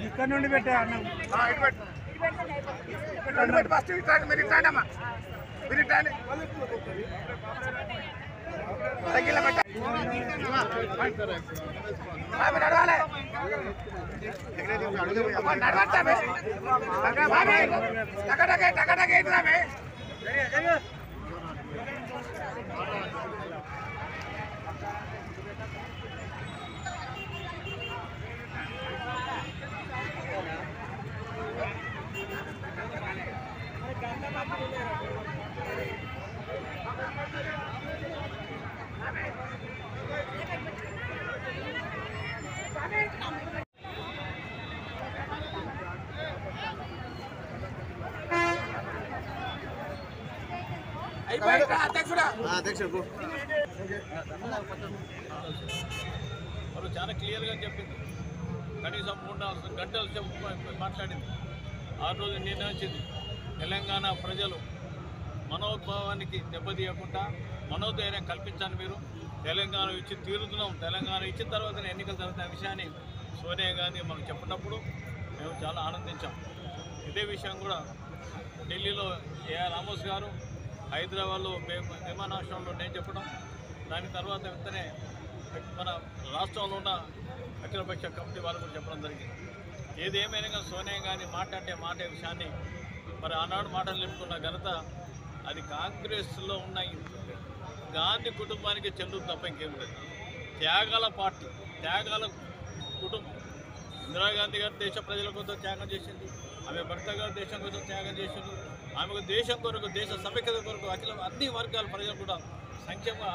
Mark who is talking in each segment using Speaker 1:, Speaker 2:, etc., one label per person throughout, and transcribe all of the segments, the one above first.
Speaker 1: ఇక్కడ నుండి పెట్టే ఫస్ట్ మీరు ఇట్లాండమ్మా మీరు ఇట్లాండి నడవాలి టకటక ఏంటిదామే
Speaker 2: అధ్యక్షుడు చాలా క్లియర్గా చెప్పింది. కనీసం 3-4 గంటల సేపు మాట్లాడింది. ఆ రోజు నిర్ణయించింది తెలంగాణ ప్రజలు మనోద్భావానికి దెబ్బతీయకుండా మనోధైర్యం కల్పించాను. మీరు తెలంగాణ ఇచ్చి తీరుతున్నాం, తెలంగాణ ఇచ్చిన తర్వాతనే ఎన్నికలు జరుగుతున్న విషయాన్ని సోనియా గాంధీ మనకు చెప్పినప్పుడు మేము చాలా ఆనందించాం. ఇదే విషయం కూడా ఢిల్లీలో ఏఆర్ రామోస్ గారు, హైదరాబాద్లో విమానాశ్రయంలో నేను చెప్పడం, దాని తర్వాత వెంటనే మన రాష్ట్రంలో ఉన్న అఖిలపక్ష కమిటీ వాళ్ళు కూడా చెప్పడం జరిగింది. ఏదేమైనా కానీ సోనియా గాంధీ మాట విషయాన్ని మరి ఆనాడు మాటలు నిలుపుకున్న ఘనత అది కాంగ్రెస్లో ఉన్న గాంధీ కుటుంబానికి చెల్లుతుంది తప్ప ఇంకేం లేదు. త్యాగాల పార్టీ, త్యాగాల కుటుంబం. ఇందిరాగాంధీ గారు దేశ ప్రజల కోసం త్యాగం చేసింది, ఆమె భర్త గారు దేశం కోసం త్యాగం చేసింది, ఆమెకు దేశం కొరకు, దేశ సమైక్యత కొరకు అన్ని వర్గాల ప్రజలు కూడా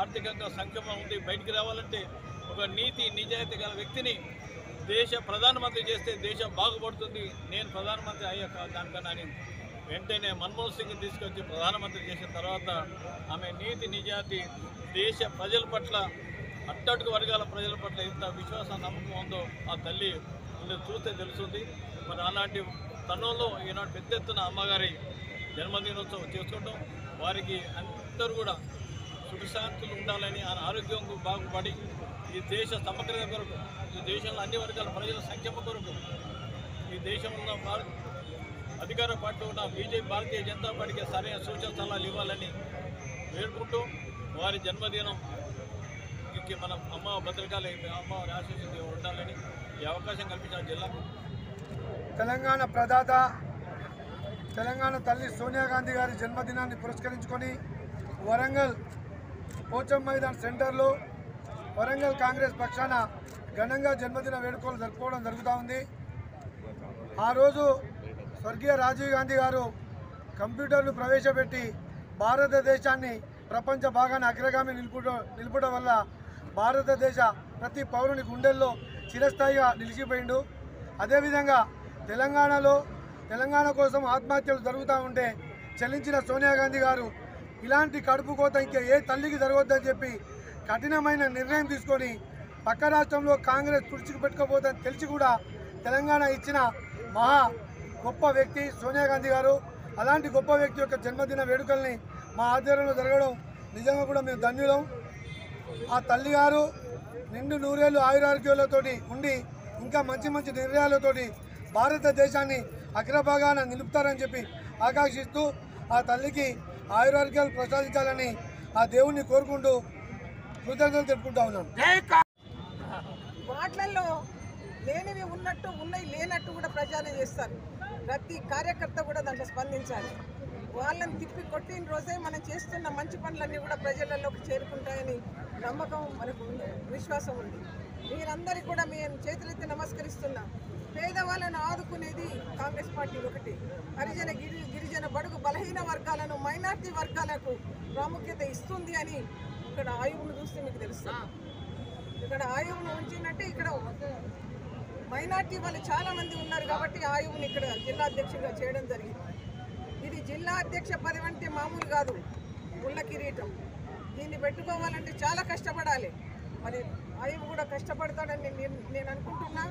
Speaker 2: ఆర్థికంగా సంక్షేమం ఉంది. బయటికి రావాలంటే ఒక నీతి నిజాయితీ గల వ్యక్తిని దేశ ప్రధానమంత్రి చేస్తే దేశం బాగుపడుతుంది. నేను ప్రధానమంత్రి అయ్యాక దానికన్నా అని వెంటనే మన్మోహన్ సింగ్ తీసుకొచ్చి ప్రధానమంత్రి చేసిన తర్వాత ఆమె నీతి నిజాయితీ దేశ ప్రజల పట్ల, అట్టడుగు వర్గాల ప్రజల పట్ల ఎంత విశ్వాసం నమ్మకం ఉందో ఆ తల్లి చూస్తే తెలుస్తుంది. మరి అలాంటి తరుణంలో ఈనాడు పెద్ద ఎత్తున అమ్మగారి జన్మదినోత్సవం చేసుకుంటాం. వారికి అందరూ కూడా సుఖశాంతులు ఉండాలని, ఆరోగ్యం బాగుపడి ఈ దేశ సమగ్రత కొరకు, ఈ దేశంలో అన్ని వర్గాల ప్రజల సంక్షేమ కొరకు, ఈ దేశంలో అధికార పార్టీ ఉన్న బీజేపీ భారతీయ జనతా పార్టీకి సరైన సూచన సలహాలు ఇవ్వాలని వేడుకుంటూ వారి జన్మదినం మన అమ్మ భద్రకాళి అమ్మ ఆశీస్సులు ఉండాలని ఈ అవకాశం కల్పించిన జిల్లాకు
Speaker 1: తెలంగాణ ప్రదాత తెలంగాణ తల్లి సోనియా గాంధీ గారి జన్మదినాన్ని పురస్కరించుకొని వరంగల్ పోచం మైదాన్ సెంటర్లో వరంగల్ కాంగ్రెస్ పక్షాన ఘనంగా జన్మదిన వేడుకలు జరుపుకోవడం జరుగుతూ ఉంది. ఆ రోజు స్వర్గీయ రాజీవ్ గాంధీ గారు కంప్యూటర్లు ప్రవేశపెట్టి భారతదేశాన్ని ప్రపంచ భాగాన్ని అగ్రగామి నిలుపుట వల్ల భారతదేశ ప్రతి పౌరుని గుండెల్లో చిరస్థాయిగా నిలిచిపోయిండు. అదేవిధంగా తెలంగాణ కోసం ఆత్మహత్యలు జరుగుతూ ఉంటే చెల్లించిన సోనియా గాంధీ గారు ఇలాంటి కడుపు కోత ఇంకా ఏ తల్లికి జరగొద్దని చెప్పి కఠినమైన నిర్ణయం తీసుకొని పక్క రాష్ట్రంలో కాంగ్రెస్ తుడిచికి పెట్టుకోబోదని తెలిసి కూడా తెలంగాణ ఇచ్చిన మహా గొప్ప వ్యక్తి సోనియా గాంధీ గారు. అలాంటి గొప్ప వ్యక్తి యొక్క జన్మదిన వేడుకల్ని మా ఆధ్వర్యంలో జరగడం నిజంగా కూడా మేము ధన్యులం. ఆ తల్లి గారు నిండు నూరేళ్ళు ఆయురారోగ్యాలతోటి ఉండి ఇంకా మంచి మంచి నిర్ణయాలతోటి భారతదేశాన్ని అగ్రభాగాన నిలుపుతారని చెప్పి ఆకాంక్షిస్తూ ఆ తల్లికి ఆయురారోగ్యాలు ప్రసాదించాలని ఆ దేవుణ్ణి కోరుకుంటూ కృతజ్ఞతలు తెలుపుకుంటా ఉన్నాను.
Speaker 3: మాటలలో లేనివి ఉన్నట్టు, ఉన్నాయి లేనట్టు కూడా ప్రచారం చేస్తారు. ప్రతి కార్యకర్త కూడా దాంట్లో స్పందించాలి. వాళ్ళని తిప్పి కొట్టిన రోజే మనం చేస్తున్న మంచి పనులన్నీ కూడా ప్రజలలోకి చేరుకుంటాయని నమ్మకం మనకు ఉంది, విశ్వాసం ఉంది. మీరందరికీ కూడా మేము చేతులెత్తి నమస్కరిస్తున్నాం. పేదవాళ్ళను ఆదుకునేది కాంగ్రెస్ పార్టీ ఒకటి. హరిజన గిరిజన బడుగు బలహీన వర్గాలను, మైనార్టీ వర్గాలకు ప్రాముఖ్యత ఇస్తుంది అని ఇక్కడ ఆయువును చూస్తే మీకు తెలుస్తుంది. ఇక్కడ ఆయువును ఉంచినట్టే ఇక్కడ మైనార్టీ వాళ్ళు చాలామంది ఉన్నారు కాబట్టి ఆయువుని ఇక్కడ జిల్లా అధ్యక్షుడిగా చేయడం జరిగింది. ఇది జిల్లా అధ్యక్ష పదవి అంటే మామూలు కాదు, ముళ్ళ కిరీటం. దీన్ని పెట్టుకోవాలంటే చాలా కష్టపడాలి. మరి ఆయువు కూడా కష్టపడతాడని నేను అనుకుంటున్నా.